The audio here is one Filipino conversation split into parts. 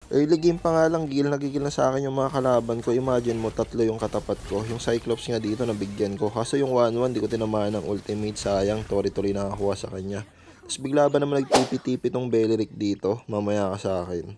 Early game pa nga lang, gigil na sa akin yung mga kalaban ko. Imagine mo, tatlo yung katapat ko. Yung Cyclops nga dito, nabigyan ko. Kaso yung 1-1, di ko tinamaan ng ultimate. Sayang, tori-tori nakakuha sa kanya. Tapos bigla ba naman nagtipi-tipi tong Beleric dito? Mamaya ka sa akin.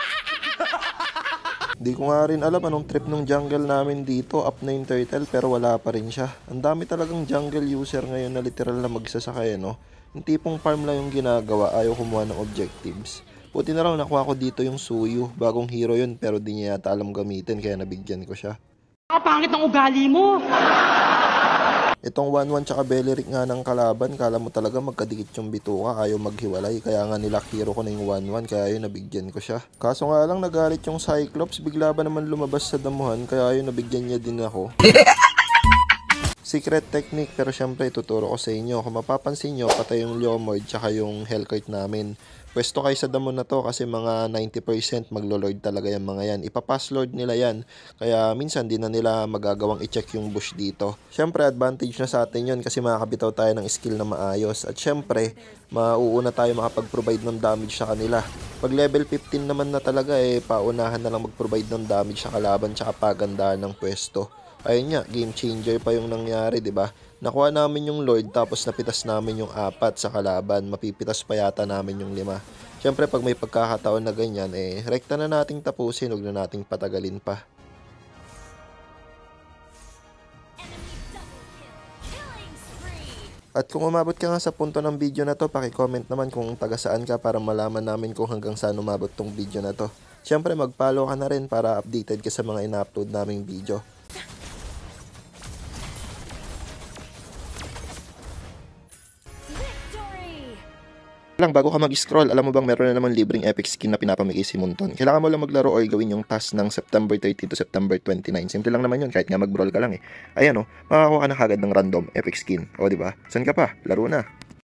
Di ko nga rin alam anong trip ng jungle namin dito. Up na yung turtle pero wala pa rin siya. Ang dami talagang jungle user ngayon na literal na magsasakay, no? Yung tipong farm lang yung ginagawa, ayaw kumuha ng objectives. Buti na lang nakuha ko dito yung Suyu. Bagong hero yun pero di niya yata alam gamitin kaya nabigyan ko siya. Pangit ng ugali mo! Itong 1-1 tsaka Beleric nga ng kalaban, kala mo talaga magkadikit yung bituka, ayaw maghiwalay. Kaya nga nila hero ko na yung 1-1, kaya yun nabigyan ko siya. Kaso nga lang nagalit yung Cyclops, bigla ba naman lumabas sa damuhan, kaya yun nabigyan niya din ako. Secret technique, pero syempre ituturo ko sa inyo. Kung mapapansin nyo, patay yung Leomord tsaka yung Hellkite namin. Pwesto kayo sa damo na to kasi mga 90% maglo-lord talaga yung mga yan. Ipapass lord nila yan. Kaya minsan di na nila magagawang i-check yung bush dito. Syempre advantage na sa atin yun kasi makakabitaw tayo ng skill na maayos. At syempre, mauuna tayo makapag-provide ng damage sa kanila. Pag level 15 naman na talaga paunahan na lang mag-provide ng damage sa kalaban tsaka pagandaan ng pwesto. Ayun nga, game changer pa yung nangyari, 'di ba? Nakuha namin yung Lord tapos napitas namin yung 4 sa kalaban. Mapipitas pa yata namin yung 5. Siyempre pag may pagkakataon na ganyan, rekta na nating tapusin, huwag na nating patagalin pa. At kung umabot ka nga sa punto ng video na to, paki-comment naman kung taga saan ka para malaman namin kung hanggang saan umabot tong video na to. Siyempre mag-follow ka na rin para updated ka sa mga ina-upload naming video. Lang bago ka mag-scroll, alam mo bang meron na naman libreng epic skin na pinapamigay si Munton? Kailangan mo lang maglaro or gawin yung task ng September 30 to September 29. Simple lang naman yun, kahit nga mag-brawl ka lang Ayan makakakuha ka na kagad ng random epic skin. O diba? Saan ka pa? Laro na!